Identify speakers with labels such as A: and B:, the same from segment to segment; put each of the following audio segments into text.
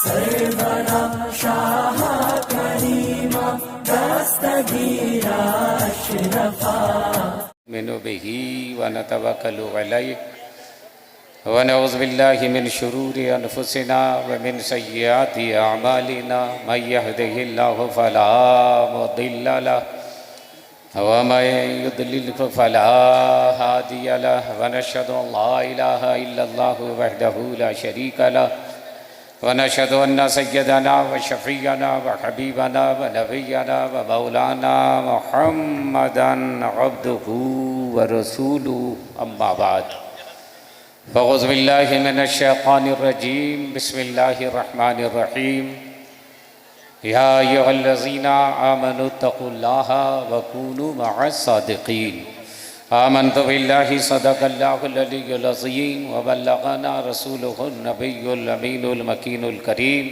A: सरवरा शाह करीमा दस्तगीरा अशरफा
B: मिनु बिही व नतवक्कलु अलैहि व नऊज़ु बिल्लाहि मिन शुरूरि अनफुसिना व मिन सय्यिआति अअमालिना मन यहदिहिल्लाहु फला मुदिल्ल लहु व मन युद्लिल फला हादिय लहु व नशहदु अल्ला इलाहा इल्लल्लाहु वहदहु ला शरीका लहु व नशहदु अन्न सय्यदना व शफ़ीअना व हबीबना व नबिय्यना व मौलाना मुहम्मदन अब्दुहु व रसूलुहु अम्मा बाद फ़अऊज़ु बिल्लाहि मिनश शैतानिर रजीम बिस्मिल्लाहिर रहमानिर रहीम या अय्युहल्लज़ीना आमनु तक़ुल्लाहा व कूनू मअस सादिक़ीन आमन्तु बिल्लाहि सदक़ल्लाहुल अलिय्युल अज़ीम व बल्लग़ना रसूलुहुन नबियुल अमीनुल मकीनुल करीम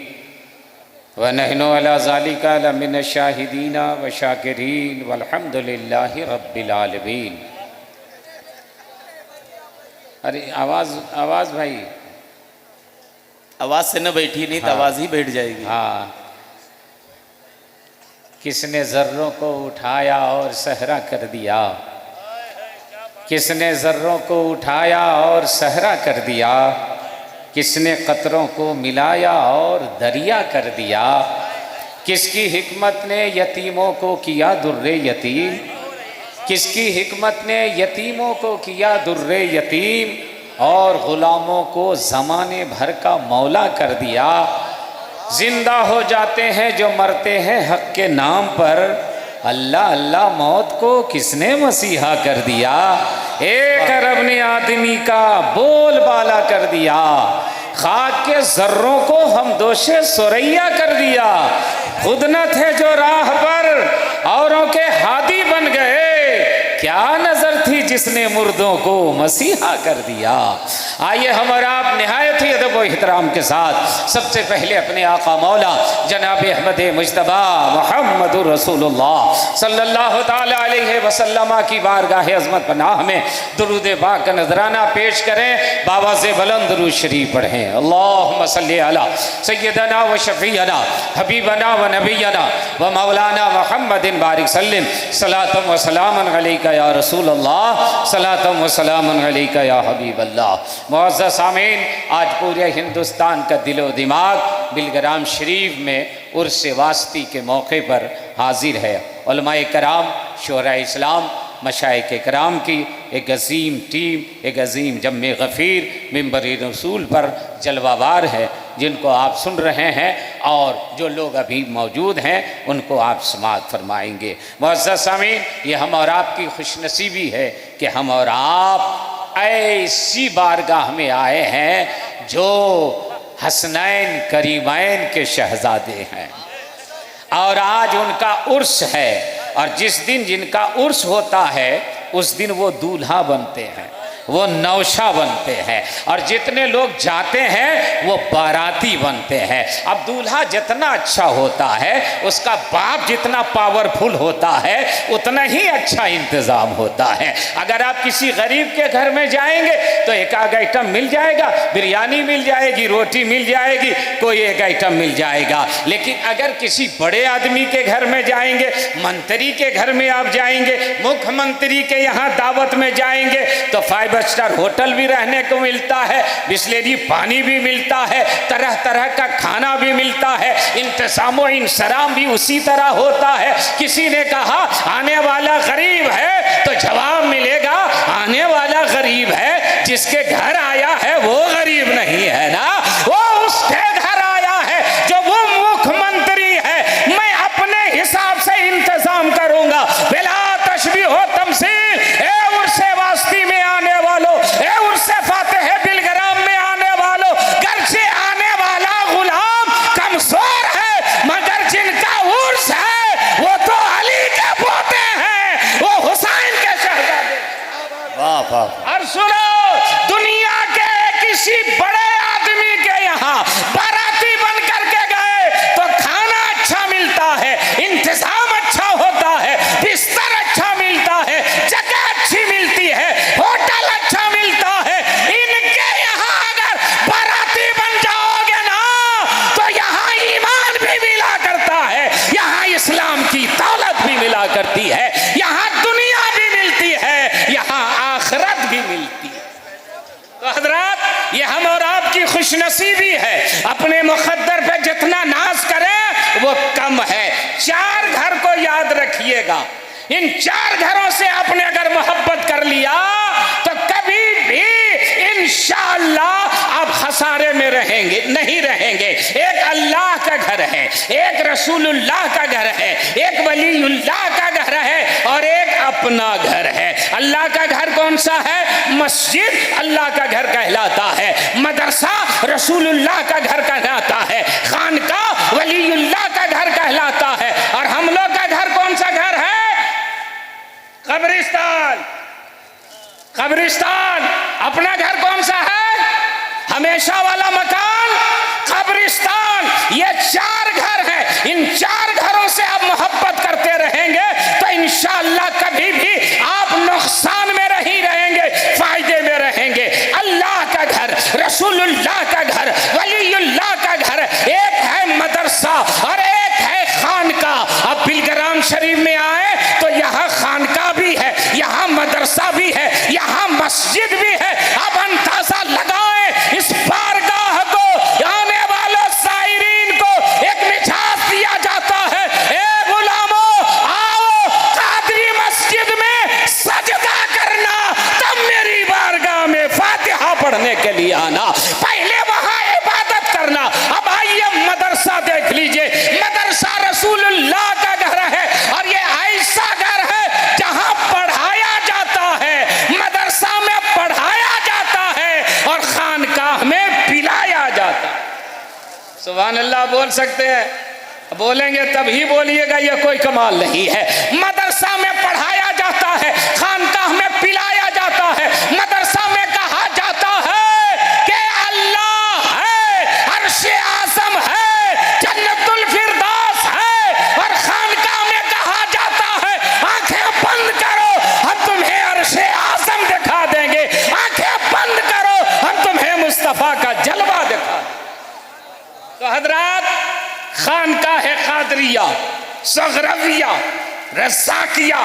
B: व नहनु अला ज़ालिका लमिनश शाहिदीना व शाकिरीन वल्हम्दुलिल्लाहि रब्बिल आलमीन। अरे आवाज़ भाई,
C: आवाज से न बैठी नहीं तो आवाज ही बैठ जाएगी।
B: हाँ। किसने ज़र्रों को उठाया और सहरा कर दिया, किसने ज़र्रों को उठाया और सहरा कर दिया, किसने कतरों को मिलाया और दरिया कर दिया, किसकी हिकमत ने यतीमों को किया दुर्रे यतीम, किसकी हिकमत ने यतीमों को किया दुर्रे यतीम और ग़ुलामों को ज़माने भर का मौला कर दिया। जिंदा हो जाते हैं जो मरते हैं हक़ के नाम पर, अल्लाह अल्लाह मौत को किसने मसीहा कर दिया। एक अरब ने आदमी का बोल बाला कर दिया, खाक के ज़र्रों को हम दोषे सुरैया कर दिया। खुद न थे जो राह पर औरों के हादी बन गए, क्या नजर थी जिसने मुर्दों को मसीहा कर दिया। आइए हम और आप निहायत ही अदब व एहतराम के साथ सबसे पहले अपने आका मौला जनाब अहमद मुज्तबा मुहम्मदुर रसूलुल्लाह सल्लल्लाहु ताला अलैहि वसल्लम की बारगाह अज़मत पनाह में दुरूद पाक का नजराना पेश करें। बाबा से बुलंद दुरूद शरीफ पढ़ें। अल्लाहुम्मा सल्ली अला सय्यदना व शफ़ीअना हबीबना व नबियना व मौलाना मुहम्मदिन बारिक सल्लिम सलातम व सलामन अलैका या रसूल अल्लाह सलातम व सलामन अलैका या हबीब अल्लाह। मुअज़्ज़ज़ सामीन, आज पूरे हिंदुस्तान का दिलो दिमाग बिलग्राम शरीफ में उर्स वास्ती के मौके पर हाजिर है। उलमाए कराम, शोहरा इस्लाम, मशाइख़ कराम की एक अज़ीम टीम, एक अज़ीम जम्मे गफ़ीर मिंबर रसूल पर जलवावार है, जिनको आप सुन रहे हैं और जो लोग अभी मौजूद हैं उनको आप समाअत फरमाएंगे। मुअज़्ज़ज़ सामीन, ये हम और आपकी खुशनसीबी है कि हम और आप ऐसी बारगाह में आए हैं जो हसनैन करीमैन के शहजादे हैं और आज उनका उर्स है, और जिस दिन जिनका उर्स होता है उस दिन वो दूल्हा बनते हैं, वो नौशा बनते हैं, और जितने लोग जाते हैं वो बाराती बनते हैं। अब दूल्हा जितना अच्छा होता है, उसका बाप जितना पावरफुल होता है, उतना ही अच्छा इंतज़ाम होता है। अगर आप किसी गरीब के घर में जाएंगे तो एक आध आइटम मिल जाएगा, बिरयानी मिल जाएगी, रोटी मिल जाएगी, कोई एक आइटम मिल जाएगा। लेकिन अगर किसी बड़े आदमी के घर में जाएंगे, मंत्री के घर में आप जाएंगे, मुख्यमंत्री के यहाँ दावत में जाएंगे तो 5 स्टार होटल भी रहने को मिलता है, बिस्लेरी पानी भी मिलता है, तरह तरह का खाना भी मिलता है, इंतज़ाम इंसराम भी उसी तरह होता है। किसी ने कहा आने वाला गरीब है तो जवाब मिलेगा आने वाला गरीब है जिसके घर आया है वो गरीब नहीं है ना, वो उसके घर आया है जो वो मुख्यमंत्री है। मैं अपने हिसाब से इंतजाम करूंगा, बिला तशबीह हो तमसील। वास्ती में आने वालों, उर्से फातिह बिलग्राम में आने वालों, घर से आने वाला गुलाम कमजोर है, मगर जिनका उर्स है वो तो अली के पोते हैं, वो हुसैन के शहजादे। वाह वाह। और सुनो, दुनिया के किसी बड़े आदमी के खुशनसीबी है। अपने मुकद्दर पे जितना नाज करे वो कम है। 4 घर को याद रखिएगा, इन 4 घरों से आपने अगर मोहब्बत कर लिया तो कभी भी इंशाअल्लाह आप खसारे में रहेंगे नहीं रहेंगे। एक अल्लाह का घर है, एक रसूलुल्लाह का घर है, एक वलीउल्लाह का घर है और एक अपना घर है। अल्लाह का घर कौन सा है? मस्जिद अल्लाह का घर कहलाता है, मदरसा रसूलुल्लाह का घर कहलाता है, खानका वलीउल्लाह का घर कहलाता है। और हम लोग का घर कौन सा घर है? कब्रिस्तान। कब्रिस्तान। अपना घर कौन सा है? हमेशा वाला मकान, कब्रिस्तान। ये 4 घर हैं। इन 4 घरों से आप मोहब्बत करते रहेंगे तो इंशाअल्लाह कभी भी आप नुकसान में नहीं रहेंगे, फायदे में रहेंगे। अल्लाह का घर, रसूलुल्लाह का घर, वलीउल्लाह का घर, एक है मदरसा और एक है खानका। अब बिलग्राम शरीफ में आए तो यहाँ खानका भी है, यहाँ मदरसा भी है, यहाँ मस्जिद भी है। अब अंदाजा लगाएं इस बारगाह को, आने वाले साइरीन को एक मिजाज दिया जाता है। ए गुलामो, आओ कादरी मस्जिद में सजदा करना, तब मेरी बारगाह में फातिहा पढ़ने के लिए आना। पहले वहां इबादत करना। अब आइए मदरसा देख लीजिए। मदरसा रसूलुल्लाह का घर है और ये ऐसा घर है जहां पढ़ाया जाता है, मदरसा में पढ़ाया जाता है और खानकाह में पिलाया जाता है। सुभान अल्लाह बोल सकते हैं? बोलेंगे तभी बोलिएगा, ये कोई कमाल नहीं है। मदरसा में पढ़ाया जाता है, खानकाह में पिलाया जाता है। मदरसा में कहा जाता है कि अल्लाह है, अर्शे आज़म है, जन्नतुल फिरदौस है। और खानकाह में कहा जाता है आंखें बंद करो, हम तुम्हें अर्शे आज़म दिखा देंगे। आंखें बंद करो, हम तुम्हें मुस्तफा का जलवा दिखा देंगे। तो हजरात, खानकाह कादरिया, सगरविया, रज़ाकिया,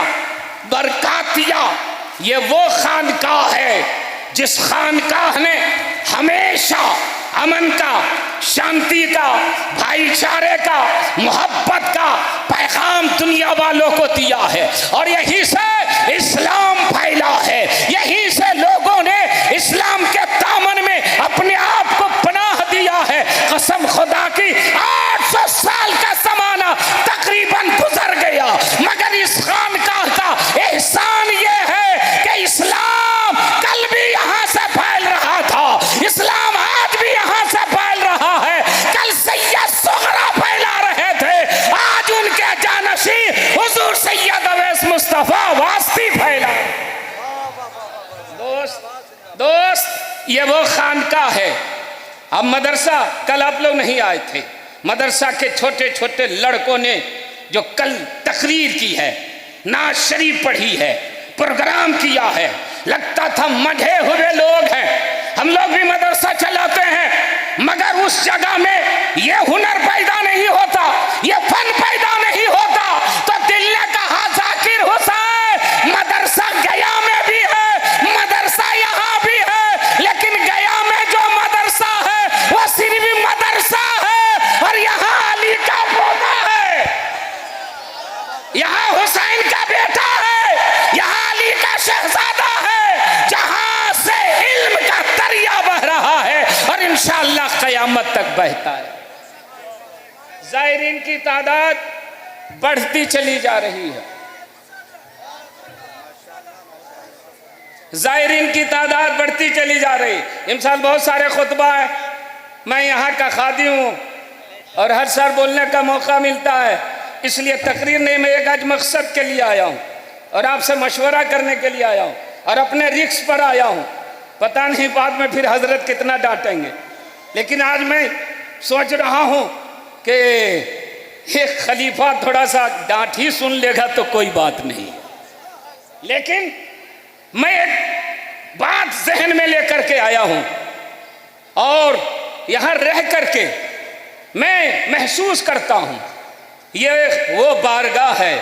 B: बरकातिया, ये वो खानकाह है जिस खानकाह ने हमेशा अमन का, शांति का, भाईचारे का, मोहब्बत का पैगाम दुनिया वालों को दिया है। और यहीं से इस्लाम फैला है, यहीं से लोगों ने इस्लाम के दामन में अपने आप को पनाह दिया है। कसम खुदा की 800 साल का ज़माना तकरीबन गुजर गया, मगर इस खानकाह का एहसान ये है कि इस्लाम कल भी यहाँ से फैल रहा था, इस्लाम आज भी यहाँ से फैल रहा है। कल सैयद सुगरा फैला रहे थे, आज उनके जानशी हुजूर सैयद अवैस मुस्तफा वास्ती फैला। दोस्त, ये वो खानकाह है। अब मदरसा, कल आप लोग नहीं आए थे, मदरसा के छोटे छोटे लड़कों ने जो कल तकरीर की है, नाज शरीफ पढ़ी है, प्रोग्राम किया है, लगता था मढ़े हुए लोग हैं। हम लोग भी मदरसा चलाते हैं, मगर उस जगह में ये हुनर पैदा नहीं होता, ये फन पैदा नहीं होता। तो दिल ने कहा जाकिर हुसैन, मदरसा गया में भी है, मदरसा यहाँ भी है, लेकिन गया में जो मदरसा है वो सिर्फ मदरसा है और यहाँ अली का पोता है, यहाँ हुसैन का बेटा है, यहाँ अली का शहजादा है, जहां से इल्म का दरिया बह रहा है और इंशाअल्लाह क़यामत तक बहता है। ज़ायरीन की तादाद बढ़ती चली जा रही है, ज़ायरीन की तादाद बढ़ती चली जा रही। इंसान बहुत सारे खुतबा है, मैं यहाँ का खादी हूँ और हर साल बोलने का मौका मिलता है, इसलिए तकरीर नहीं, मैं एक आज मकसद के लिए आया हूँ और आपसे मशवरा करने के लिए आया हूँ और अपने रिस्क पर आया हूँ। पता नहीं बाद में फिर हजरत कितना डांटेंगे, लेकिन आज मैं सोच रहा हूँ कि एक खलीफा थोड़ा सा डांट ही सुन लेगा तो कोई बात नहीं, लेकिन मैं एक बात जहन में लेकर के आया हूँ और यहाँ रह करके मैं महसूस करता हूँ ये वो बारगाह है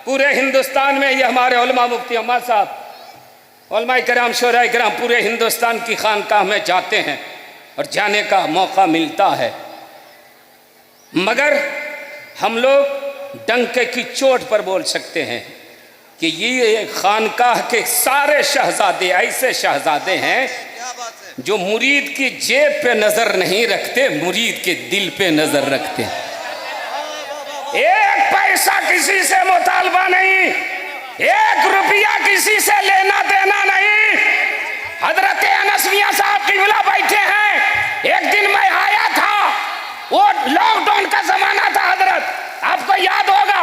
B: पूरे हिंदुस्तान में। ये हमारे उलमा मुफ्ती अहमद साहब, उलमा कराम, शोरा कराम पूरे हिंदुस्तान की खानकाह में जाते हैं
D: और जाने का मौका मिलता है, मगर हम लोग डंके की चोट पर बोल सकते हैं कि ये खानकाह के सारे शहजादे ऐसे शहजादे हैं जो मुरीद की जेब पे नजर नहीं रखते, मुरीद के दिल पे नजर रखते हैं। एक पैसा किसी से मुतालबा नहीं, एक रुपया किसी से लेना देना नहीं। हजरत अनस मियां साहब क़िबला बैठे हैं। एक दिन मैं आया था, वो लॉकडाउन का जमाना था हजरत, आपको याद होगा।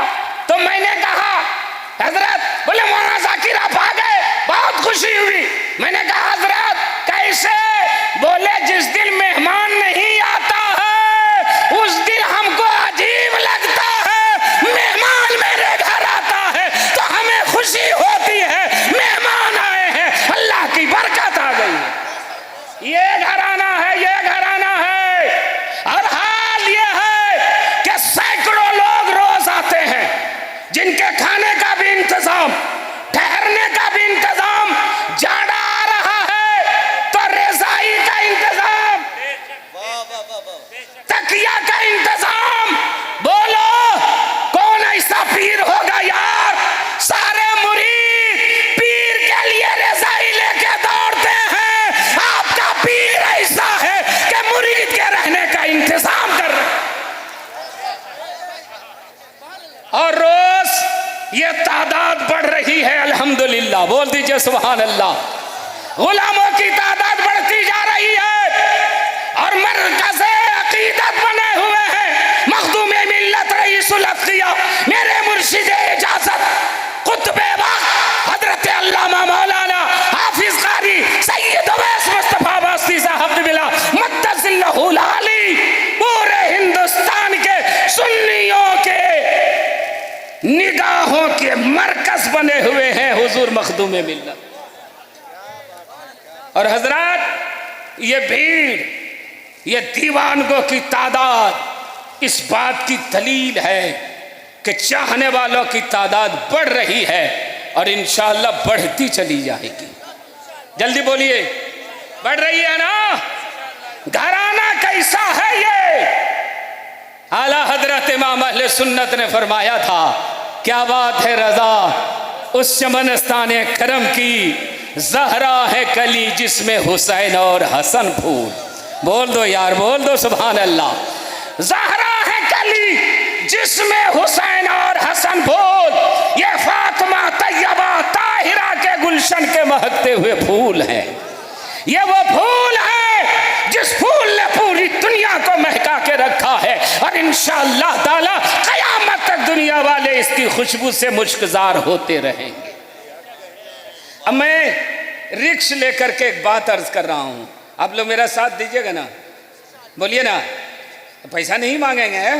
D: तो मैंने कहा हजरत, बोले मौलाना जाकिर आप आ गए, बहुत खुशी हुई। मैंने कहा हजरत कैसे? बोले जिस दिन मेहमान नहीं आता है उस दिन हमको अजीब लगता है, मेहमान मेरे घर आता है तो हमें खुशी होती है, मेहमान आए हैं, अल्लाह की बरकत आ गई है। ये घराना है, ये घराना है। और हाल ये है कि सैकड़ों लोग रोज आते हैं जिनके खाने का भी इंतजाम, ठहरने का भी इंतजाम, जाड़ा आ रहा है तो रज़ाई का इंतजाम, तकिया का इंतजाम। बोलो कौन ऐसा पीर होगा यार? सारे मुरीद पीर के लिए रज़ाई लेके दौड़ते हैं। आपका पीर ऐसा है कि मुरीद के रहने का इंतजाम कर रहे हैं। और रोज ये तादाद बढ़ रही है अल्हम्दुलिल्लाह, बोल दीजिए सुभान अल्लाह। गुलामों की तादाद बढ़ती जा रही है और मरकज़े अकीदत बने हुए हैं मखदूम-ए मिल्लत रईसुल अत्किया मेरे मुर्शिद इजाजत कुतुब-ए वक्त हजरत अल्लामा मौलाना हाफिज कारी सैयद अवैस मुस्तफा बास्ती साहब बिला मद्दसिल्लहुल आली पूरे हिंदुस्तान के सुन्नियों के निगाहों के मरकज बने हुए हैं हुजूर मखदूम मिल्लत। और हजरत ये भीड़, ये दीवानगों की तादाद इस बात की दलील है कि चाहने वालों की तादाद बढ़ रही है और इंशाअल्लाह बढ़ती चली जाएगी। जल्दी बोलिए, बढ़ रही है ना? घराना कैसा है ये? आला हजरत इमाम अहले सुन्नत ने फरमाया था, क्या बात है रजा उस चमनस्ताने करम की, जहरा है कली जिसमें हुसैन और हसन फूल। बोल दो यार, बोल दो सुभान अल्लाह। जहरा है कली जिसमें हुसैन और हसन फूल, ये फातिमा तैयबा ताहिरा के गुलशन के महकते हुए फूल हैं। ये वो फूल है जिस फूल ने पूरी दुनिया को महका के रखा है और इंशाअल्लाह ताला क़यामत तक दुनिया वाले इसकी खुशबू से मुश्कजार होते रहेंगे। अब मैं रिक्श लेकर के एक बात अर्ज कर रहा हूं, आप लोग मेरा साथ दीजिएगा ना? बोलिए ना, पैसा नहीं मांगेंगे,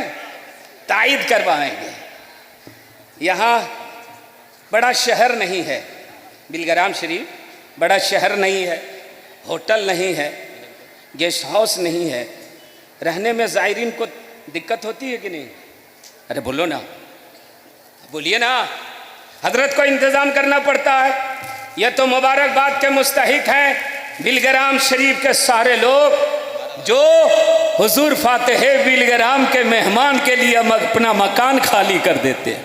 D: तायद करवाएंगे। यहाँ बड़ा शहर नहीं है, बिलग्राम शरीफ बड़ा शहर नहीं है, होटल नहीं है, गेस्ट हाउस नहीं है, रहने में ज़ायरीन को दिक्कत होती है कि नहीं? अरे बोलो ना, बोलिए ना। हजरत को इंतज़ाम करना पड़ता है। यह तो मुबारकबाद के मुस्तहिक हैं बिलग्राम शरीफ के सारे लोग जो हुजूर फातिह बिलग्राम के मेहमान के लिए अपना मकान खाली कर देते हैं,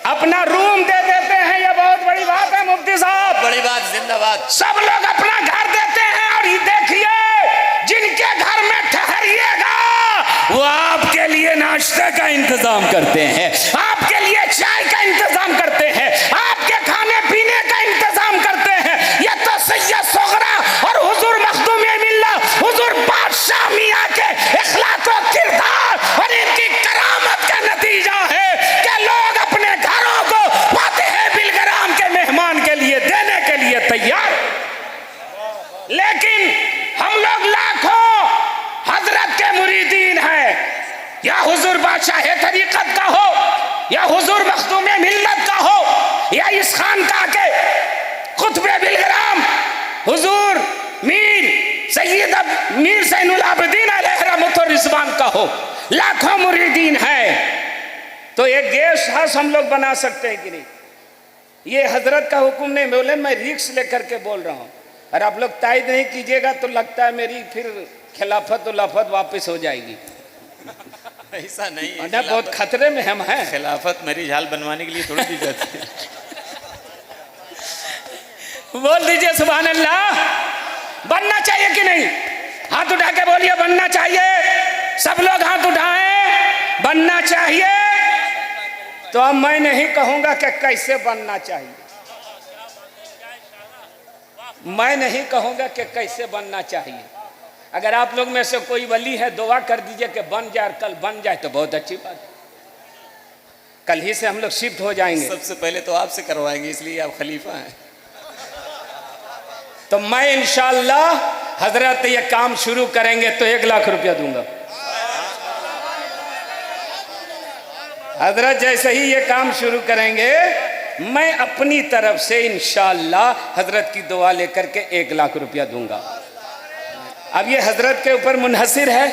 D: अपना रूम दे देते हैं। यह बहुत बड़ी बात है मुफ्ती साहब,
C: बड़ी बात, जिंदाबाद।
D: सब लोग अपना घर देते हैं और ये देखिए जिनके घर में ठहरिएगा वो आपके लिए नाश्ते का इंतजाम करते हैं, आपके लिए चाय का इंतजाम करते हैं, आपके खाने पीने का इंतजाम करते हैं। यह तो सैयद सुगरा और हुजूर मखदूम मिल्लत हुजूर बादशाह मियां के इखलाक व किरदार और इनकी करामत का नतीजा है कि लोग अपने घरों को फातिह बिलग्राम के मेहमान के लिए देने के लिए तैयार। लेकिन हम लोग लाखों हजरत के मुरीदीन हैं, या हुजूर बादशाह तरीक़त का हो, या हुजूर मखदूम मिल्लत का हो, या इस खानकाह के कुतुब-ए बिलग्राम हुजूर मीर सैयद मीर ज़ैनुल आबिदीन अलैहि रहमतुर रिज़वान का हो, लाखों मुरीदीन हैं। तो एक गेस्ट हाउस हम लोग बना सकते हैं कि नहीं? ये हजरत का हुक्म नहीं, बोले मैं रिक्स लेकर के बोल रहा हूँ। और आप लोग तायद नहीं कीजिएगा तो लगता है मेरी फिर खिलाफत उलाफत वापस हो जाएगी।
C: ऐसा नहीं है,
D: ना बहुत खतरे में हम हैं।
C: खिलाफत मेरी झाल बनवाने के लिए थोड़ी दी जाती है।
D: बोल दीजिए सुभान अल्लाह। बनना चाहिए कि नहीं? हाथ उठा के बोलिए बनना चाहिए। सब लोग हाथ उठाएं। बनना चाहिए। तो अब मैं नहीं कहूंगा कि कैसे बनना चाहिए, मैं नहीं कहूंगा कि कैसे बनना चाहिए। अगर आप लोग में से कोई वली है दुआ कर दीजिए कि बन जाए, कल बन जाए तो बहुत अच्छी बात है। कल ही से हम लोग शिफ्ट हो जाएंगे।
C: सबसे पहले तो आपसे करवाएंगे, इसलिए आप खलीफा हैं।
D: तो मैं इंशाअल्लाह हजरत ये काम शुरू करेंगे तो 1 लाख रुपया दूंगा। हजरत जैसे ही ये काम शुरू करेंगे मैं अपनी तरफ से इंशाअल्लाह हजरत की दुआ लेकर के 1 लाख रुपया दूंगा। अब ये हजरत के ऊपर मुनहसिर है।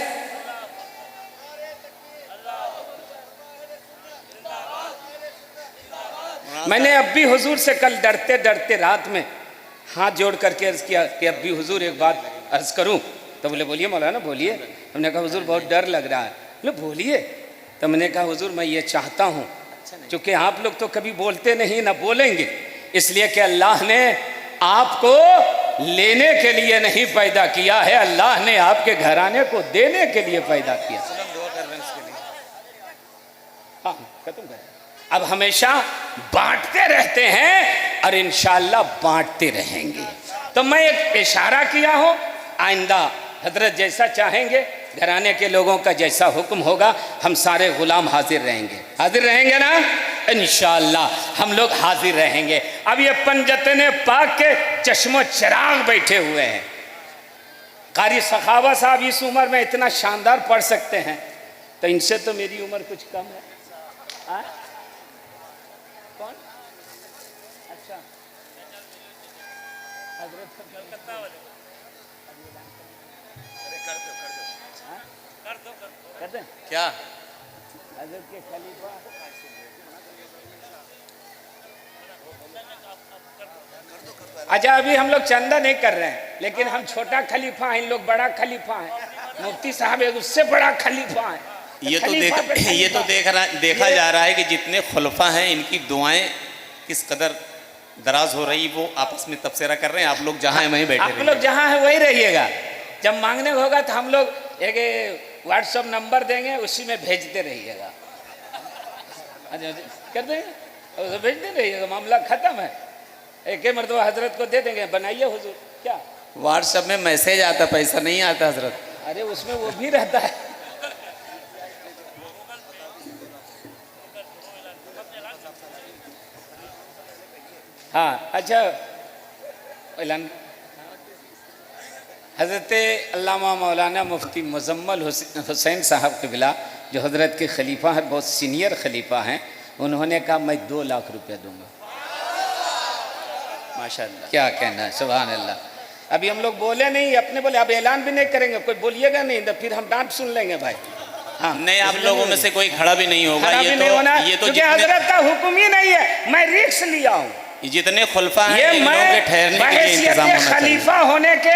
D: मैंने अब भी हुजूर से कल डरते डरते रात में हाथ जोड़ करके अर्ज किया कि अब भी हुजूर एक बात अर्ज करूं। तो बोले बोलिए मौलाना बोलिए। हमने कहा हुजूर बहुत डर लग रहा है। बोले बोलिए। तो मैंने कहा हुजूर मैं ये चाहता हूं, क्योंकि आप लोग तो कभी बोलते नहीं ना बोलेंगे, इसलिए कि अल्लाह ने आपको लेने के लिए नहीं पैदा किया है, अल्लाह ने आपके घराने को देने के लिए पैदा किया। हाँ खत्म कर। अब हमेशा बांटते रहते हैं और इंशाअल्लाह बांटते रहेंगे। तो मैं एक इशारा किया हूं, आइंदा हजरत जैसा चाहेंगे, घराने के लोगों का जैसा हुक्म होगा, हम सारे गुलाम हाजिर रहेंगे। हाजिर रहेंगे ना? इंशाअल्लाह हम लोग हाजिर रहेंगे। अब ये पंजतने पाक के चश्मो चिराग बैठे हुए हैं। कारी सखावा साहब इस उम्र में इतना शानदार पढ़ सकते हैं, तो इनसे तो मेरी उम्र कुछ कम है। आ? कौन? अच्छा कलकत्ता वाले। कर दें
C: क्या?
D: हजरत के खलीफा अच्छा अभी हम लोग चंदा नहीं कर रहे हैं, लेकिन हम छोटा खलीफा हैं, इन लोग बड़ा खलीफा हैं। मुफ्ती साहब एक उससे बड़ा खलीफा है।
C: ये तो देखा जा रहा है कि जितने खुलफा हैं इनकी दुआएं किस कदर दराज हो रही, वो आपस में तबसरा कर रहे हैं। आप लोग जहाँ हैं वहीं बैठे
D: आप लोग जहाँ हैं वहीं रहिएगा। जब मांगने होगा तो हम लोग एक व्हाट्सएप नंबर देंगे, उसी में भेजते रहिएगा। कर देंगे, भेजते रहिएगा, मामला खत्म है। एक मरतबा हजरत को दे देंगे, बनाइए हुजूर। क्या
C: व्हाट्सएप में मैसेज आता, पैसा नहीं आता हजरत?
D: अरे उसमें वो भी रहता है। हाँ अच्छा ऐलान हज़रत अल्लामा मौलाना मुफ्ती मुजम्मल हुसैन साहब क़िबला जो हज़रत के खलीफा हैं, बहुत सीनियर खलीफा हैं, उन्होंने कहा मैं 2 लाख रुपया दूंगा।
C: माशाअल्लाह,
D: क्या कहना है, सुभान अल्लाह। अभी हम लोग बोले नहीं, अपने बोले, अब ऐलान भी नहीं करेंगे, कोई बोलिएगा नहीं तो फिर हम डांट सुन लेंगे भाई। हाँ
C: नहीं, आप लोगों में से कोई खड़ा भी नहीं होगा।
D: ये तो हजरत का हुक्म ही नहीं है, मैं रिस्क लिया हूँ।
C: जितने खुलफा हैं
D: ये मैं
C: ठहरने के लिए इंतजाम होना चाहिए।
D: खलीफा होने के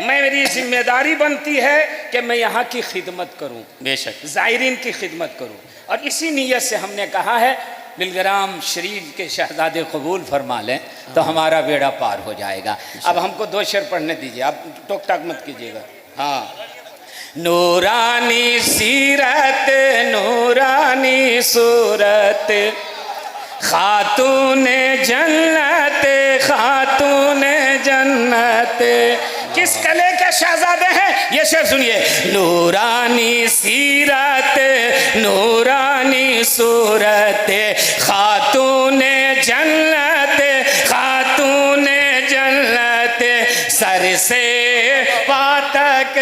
D: मेरी जिम्मेदारी बनती है कि मैं यहाँ की खिदमत करूँ,
C: बेशक
D: ज़ायरीन की खिदमत करूँ। और इसी नीयत से हमने कहा है बिलग्राम शरीफ के शहजादे कबूल फरमा लें तो हमारा बेड़ा पार हो जाएगा। अब हमको 2 शेर पढ़ने दीजिए, आप टोक टाक मत कीजिएगा। हाँ, नूरानी सीरत नूरानी सूरत खातून जन्नत खातून जन्नत। किस कले के शहजादे हैं ये शेर सुनिए। नूरानी सीरत नूरानी सूरत खातून जन्नत खातून जन्नत सर से पातक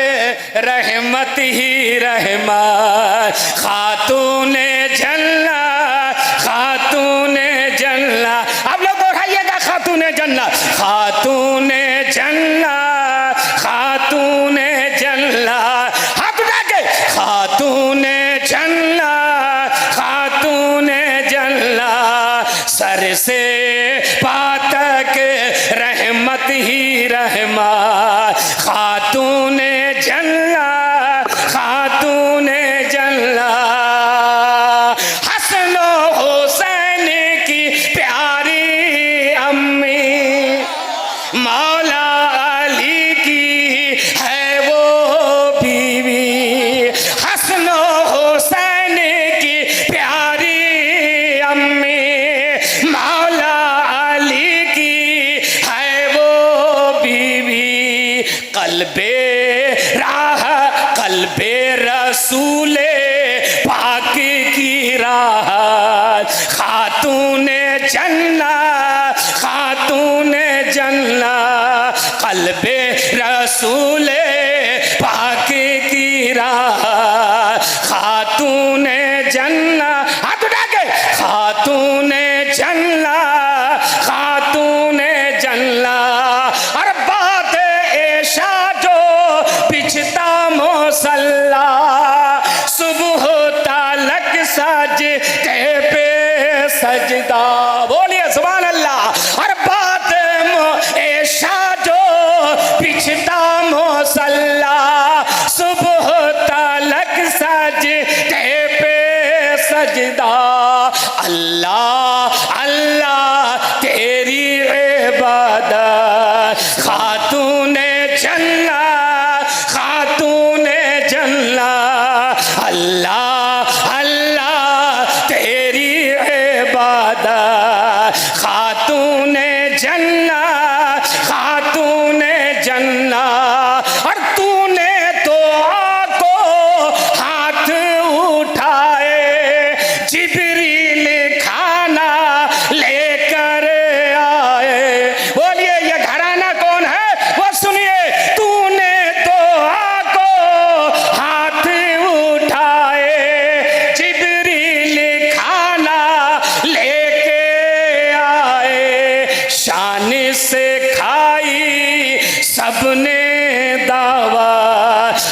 D: रहमत ही रहमत खातून जन्नत खातून जन्नत। आप लोग दोहराइएगा, खातून जन्नत खातून जन्नत खातून जन्नत। हाथ उठा के खातून जन्नत खातून जन्नत सर से पातक रहमत ही रहमत खातून जन्नत राहत, खातूने जन्नत, खातूने जन्नत, क़ल्बे रसूले पाक की राहत, खातूने जन्नत, हाथ उठा के, खातूने जन्नत, खातूने जन्नत। और बात ऐशा जो बिछता मुसल्ला, सुबह तलक सजदे पे सजदा, बोलिए सुभान अल्लाह। और बात ऐशा जो बिछता मुसल्ला, सुबह तलक सजदे पे सजदा, अल्लाह अल्लाह तेरी इबादत, खातूने जन्नत, खातूने जन्नत, अल्लाह अल्लाह तेरी इबादत, खातूने जन्नत, खातूने जन्नत। और तूने तो आको हाथ उठाए, जिब्रील खाना लेकर आए, बोलिए ये घराना कौन है वो सुनिए। तूने तो आको हाथ उठाए, जिब्रील खाना लेके आए, शान से खाई सबने दावा,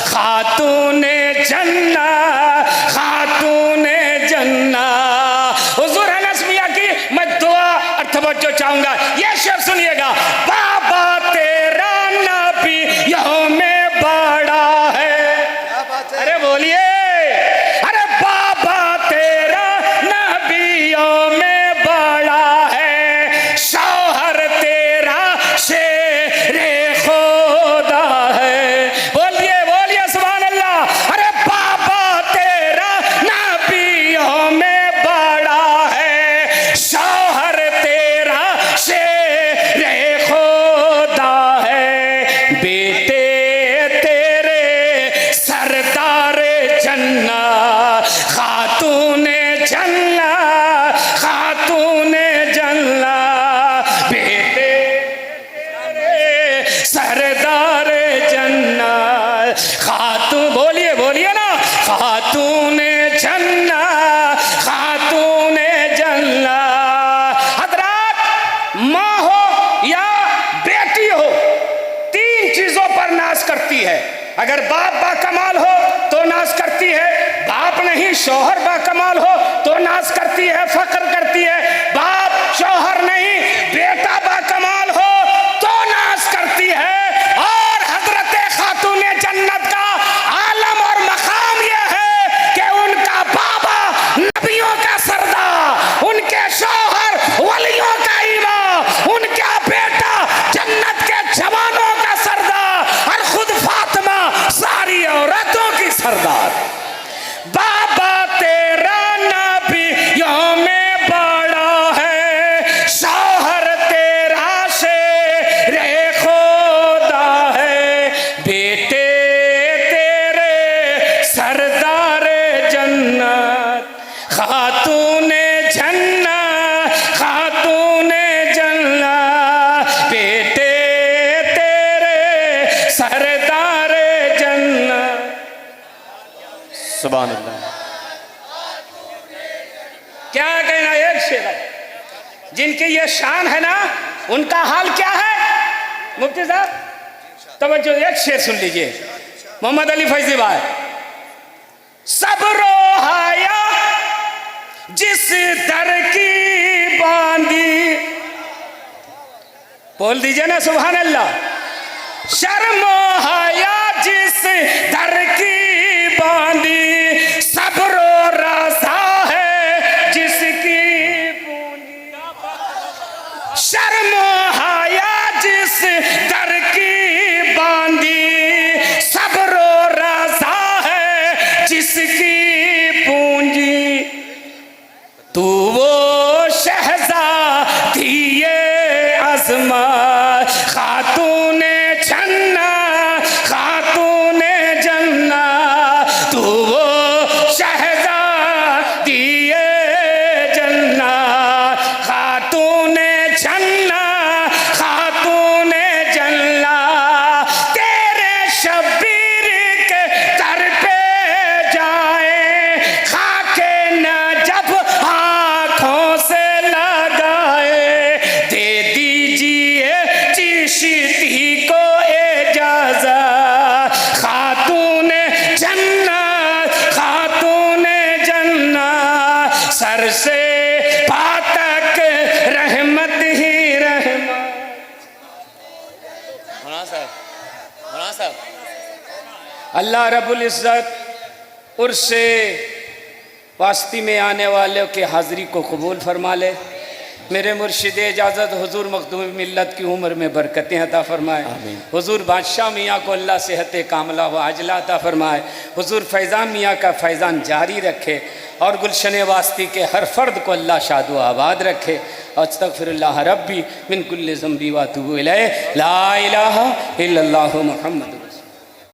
D: खातूने जन्नत, खातूने जन्नत। हुजूर अनस मियां की मैं दुआ और तवज्जो चाहूंगा, ये शेर सुनिएगा। बाबा तेरा नबियों में बड़ा है, अरे बोलिए, अरे बाबा तेरा नबियों में बड़ा है, शौहर तेरा शेरे खुदा है, बोलिए बोलिए सुभान अल्लाह। अरे बाबा तेरा नबियों में बड़ा है, शौहर तेरा शेरे खुदा है, बेटे तेरे सरदार जन्नत, खातूने जन्नत, खातूने जन्नत, बेटे तेरे सरदार जन्नत, खातून, बोलिए बोलिए ना, खातूने जन्नत, खातूने जन्नत। हजरात, माँ हो या बेटी हो, तीन चीजों पर नाज करती है। अगर बाप बाकमाल हो तो नाज करती है, बाप नहीं शौहर बाकमाल हो तो नाज करती है, फख्र करती है। बाप शौहर नहीं बेटा बाकमाल हो तो नाज करती है। और हजरत खातूने जन्नत का आलम और मकाम यह है कि उनका बाबा नबियों का सरदार, उनके शौहर वलियों का इमाम, उनका बेटा जन्नत के जवानों का सरदार, और खुद फातिमा सारी औरतों की सरदार। बाबा तेरा नबियों में बड़ा है, शौहर तेरा शेरे खुदा है, बेटे तेरे सरदार जन्नत, खातूने जन्नत, खातूने जन्नत, बेटे तेरे सरदार जन्नत।
C: सुभान अल्लाह।
D: क्या कहना, एक शेर है। जिनकी ये शान है ना, उनका हाल क्या है मुफ्ती साहब, तवज्जो, एक शेर सुन लीजिए। मोहम्मद अली फैजी भाई, सब्रो हाया जिस दर की बांधी, बोल दीजिए ना सुभान अल्लाह। शर्मो हाया जिस दर की बांधी, सब्रो रज़ा है जिसकी पूंजी, शर्मो हाया जिस दर की बांधी, सब्रो रज़ा है जिसकी पूंजी, तू वो शहज़ादी ये अज़मत, खातूने जन्नत, खातूने जन्नत, तू वो अल्लाह रब्बुल इज़्ज़त उर्स वास्ती में आने वालों के हाज़री को कबूल फरमा ले। मेरे मुर्शिद इजाज़त हुजूर मखदूम मिल्लत की उम्र में बरकतें अता फरमाए। हुजूर बादशाह मियाँ को अल्लाह सेहत कामला व आजला अता फरमाए। हुजूर फैज़ान मियाँ का फैज़ान जारी रखे और गुलशन वास्ती के हर फ़र्द को अल्लाह शाद व आबाद रखे। अस्तग़फिरुल्लाह रब्बी मिन कुल्लि ज़ंबी व अतूबु इलैह। ला इलाहा इल्लल्लाहु मुहम्मद।